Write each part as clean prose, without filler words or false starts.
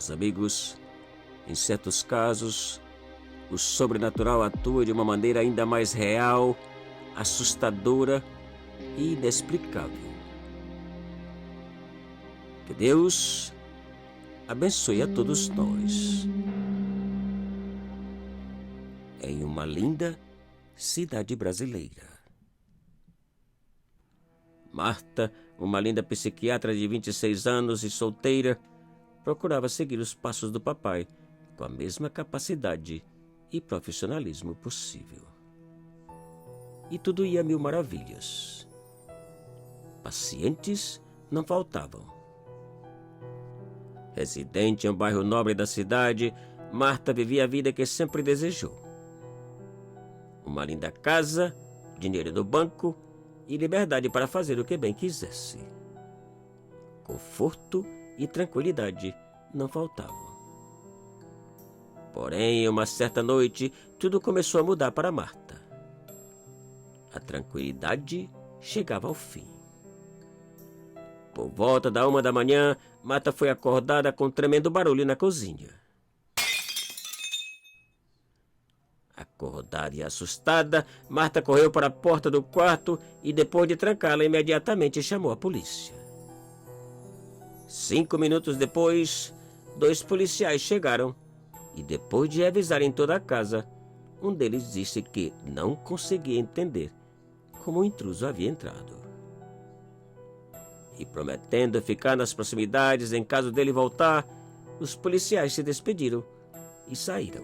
Meus amigos, em certos casos, o sobrenatural atua de uma maneira ainda mais real, assustadora e inexplicável. Que Deus abençoe a todos nós. Em uma linda cidade brasileira. Marta, uma linda psiquiatra de 26 anos e solteira, procurava seguir os passos do papai com a mesma capacidade e profissionalismo possível. E tudo ia a mil maravilhas. Pacientes não faltavam. Residente em um bairro nobre da cidade, Marta vivia a vida que sempre desejou. Uma linda casa, dinheiro no banco e liberdade para fazer o que bem quisesse. Conforto e tranquilidade não faltavam. Porém, em uma certa noite, tudo começou a mudar para Marta. A tranquilidade chegava ao fim. Por volta da 1 da manhã, Marta foi acordada com um tremendo barulho na cozinha. Acordada e assustada, Marta correu para a porta do quarto e, depois de trancá-la, imediatamente chamou a polícia. 5 minutos depois, 2 policiais chegaram e, depois de revisarem toda a casa, um deles disse que não conseguia entender como o intruso havia entrado. E, prometendo ficar nas proximidades em caso dele voltar, os policiais se despediram e saíram.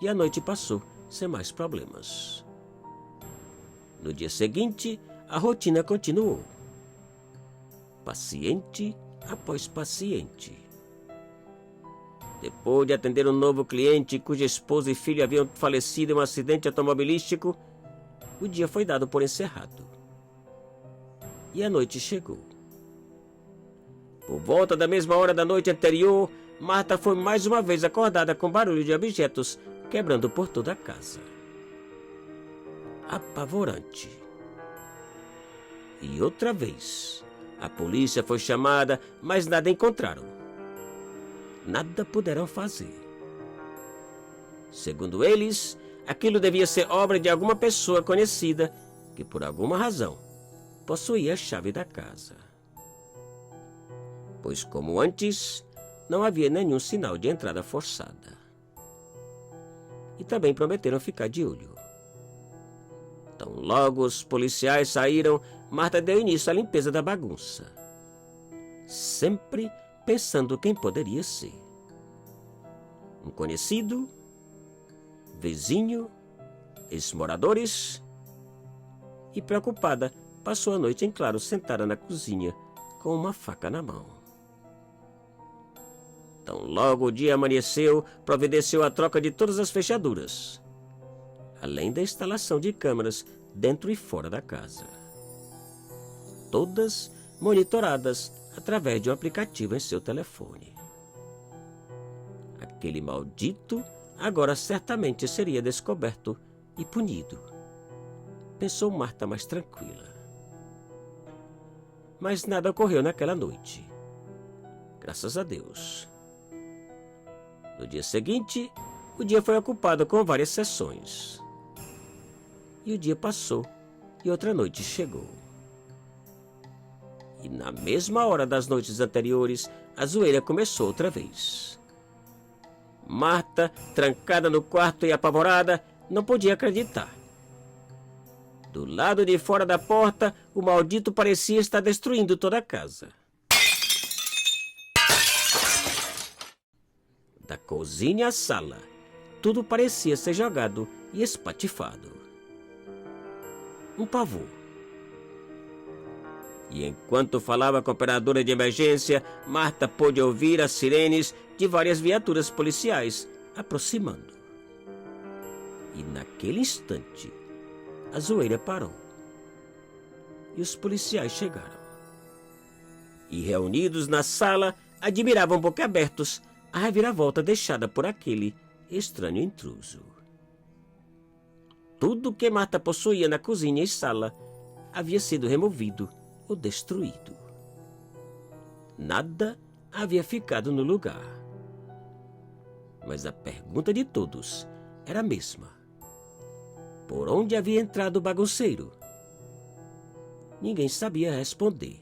E a noite passou sem mais problemas. No dia seguinte, a rotina continuou. Paciente após paciente. Depois de atender um novo cliente cuja esposa e filho haviam falecido em um acidente automobilístico, o dia foi dado por encerrado. E a noite chegou. Por volta da mesma hora da noite anterior, Marta foi mais uma vez acordada com barulho de objetos quebrando por toda a casa. Apavorante. E outra vez, a polícia foi chamada, mas nada encontraram. Nada puderam fazer. Segundo eles, aquilo devia ser obra de alguma pessoa conhecida que, por alguma razão, possuía a chave da casa. Pois, como antes, não havia nenhum sinal de entrada forçada. E também prometeram ficar de olho. Então, logo os policiais saíram, Marta deu início à limpeza da bagunça. Sempre pensando quem poderia ser. Um conhecido, vizinho, ex-moradores. E preocupada, passou a noite em claro sentada na cozinha com uma faca na mão. Então, logo o dia amanheceu, providenciou a troca de todas as fechaduras, além da instalação de câmeras dentro e fora da casa. Todas monitoradas através de um aplicativo em seu telefone. Aquele maldito agora certamente seria descoberto e punido, pensou Marta mais tranquila. Mas nada ocorreu naquela noite. Graças a Deus. No dia seguinte, o dia foi ocupado com várias sessões. E o dia passou e outra noite chegou. E na mesma hora das noites anteriores, a zoeira começou outra vez. Marta, trancada no quarto e apavorada, não podia acreditar. Do lado de fora da porta, o maldito parecia estar destruindo toda a casa. Da cozinha à sala, tudo parecia ser jogado e espatifado. Um pavor. E enquanto falava com a operadora de emergência, Marta pôde ouvir as sirenes de várias viaturas policiais aproximando. E naquele instante, a zoeira parou. E os policiais chegaram. E reunidos na sala, admiravam boquiabertos a reviravolta deixada por aquele estranho intruso. Tudo que Marta possuía na cozinha e sala havia sido removido ou destruído. Nada havia ficado no lugar. Mas a pergunta de todos era a mesma: por onde havia entrado o bagunceiro? Ninguém sabia responder.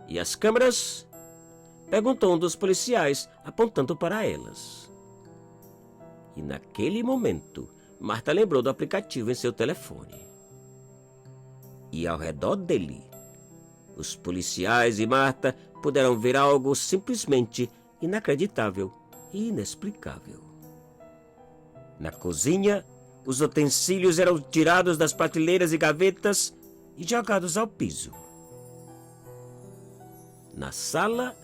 E as câmeras? Perguntou um dos policiais, apontando para elas. E naquele momento, Marta lembrou do aplicativo em seu telefone. E ao redor dele, os policiais e Marta puderam ver algo simplesmente inacreditável e inexplicável. Na cozinha, os utensílios eram tirados das prateleiras e gavetas e jogados ao piso. Na sala,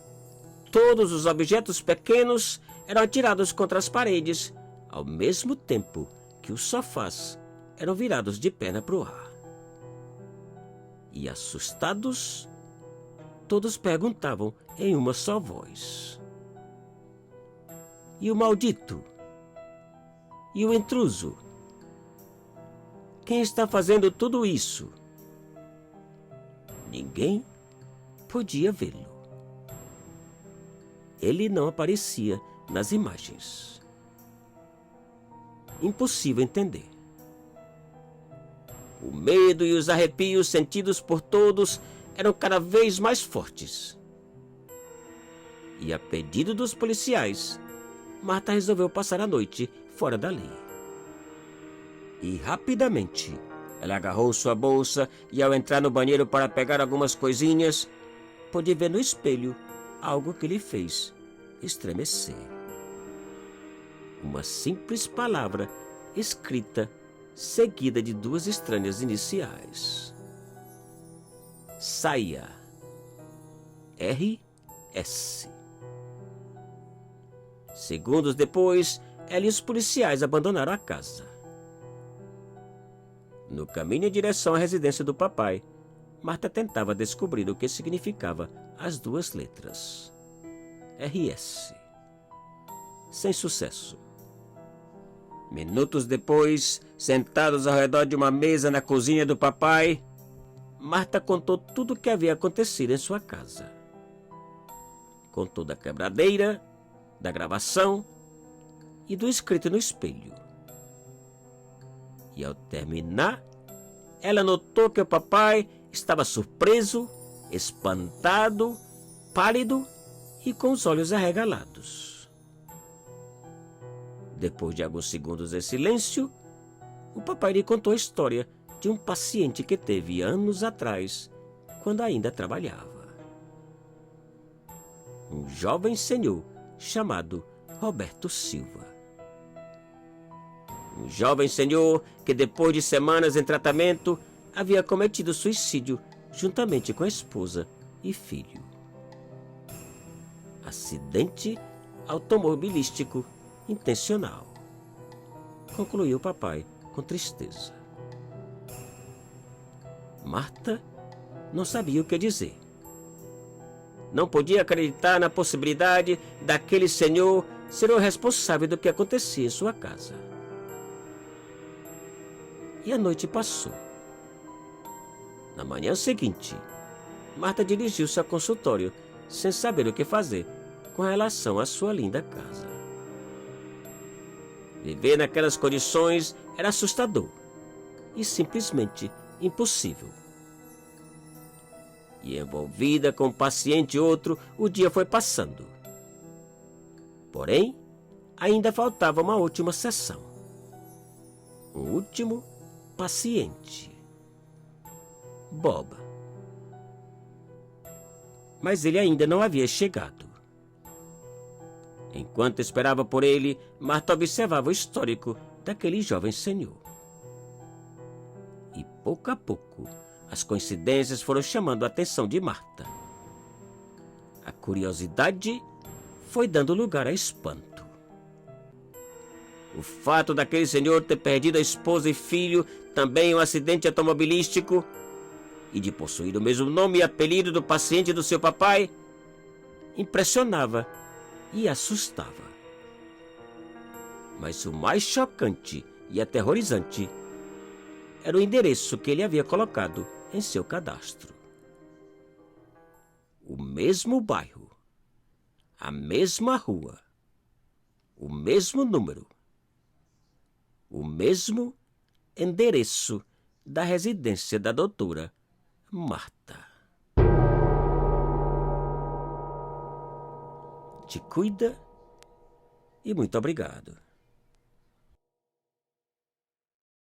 todos os objetos pequenos eram atirados contra as paredes, ao mesmo tempo que os sofás eram virados de perna para o ar. E assustados, todos perguntavam em uma só voz: e o maldito? E o intruso? Quem está fazendo tudo isso? Ninguém podia vê-lo. Ele não aparecia nas imagens. Impossível entender. O medo e os arrepios sentidos por todos eram cada vez mais fortes. E a pedido dos policiais, Marta resolveu passar a noite fora dali. E rapidamente, ela agarrou sua bolsa e, ao entrar no banheiro para pegar algumas coisinhas, pôde ver no espelho algo que lhe fez estremecer. Uma simples palavra escrita, seguida de duas estranhas iniciais: Saia. R.S. Segundos depois, ela e os policiais abandonaram a casa. No caminho em direção à residência do papai, Marta tentava descobrir o que significava as duas letras. R.S. Sem sucesso. Minutos depois, sentados ao redor de uma mesa na cozinha do papai, Marta contou tudo o que havia acontecido em sua casa. Contou da quebradeira, da gravação e do escrito no espelho. E ao terminar, ela notou que o papai estava surpreso, espantado, pálido e com os olhos arregalados. Depois de alguns segundos de silêncio, o papai lhe contou a história de um paciente que teve anos atrás, quando ainda trabalhava. Um jovem senhor chamado Roberto Silva. Um jovem senhor que, depois de semanas em tratamento, havia cometido suicídio juntamente com a esposa e filho. Acidente automobilístico intencional, concluiu o papai com tristeza. Marta não sabia o que dizer. Não podia acreditar na possibilidade daquele senhor ser o responsável do que acontecia em sua casa. E a noite passou. Na manhã seguinte, Marta dirigiu-se ao consultório sem saber o que fazer com relação à sua linda casa. Viver naquelas condições era assustador e simplesmente impossível. E envolvida com um paciente e outro, o dia foi passando. Porém, ainda faltava uma última sessão. Um último paciente. Bob. Mas ele ainda não havia chegado. Enquanto esperava por ele, Marta observava o histórico daquele jovem senhor. E pouco a pouco, as coincidências foram chamando a atenção de Marta. A curiosidade foi dando lugar a espanto. O fato daquele senhor ter perdido a esposa e filho também em um acidente automobilístico e de possuir o mesmo nome e apelido do paciente do seu papai impressionava e assustava. Mas o mais chocante e aterrorizante era o endereço que ele havia colocado em seu cadastro. O mesmo bairro a mesma rua, o mesmo número, o mesmo endereço da residência da doutora Marta. Te cuida e muito obrigado.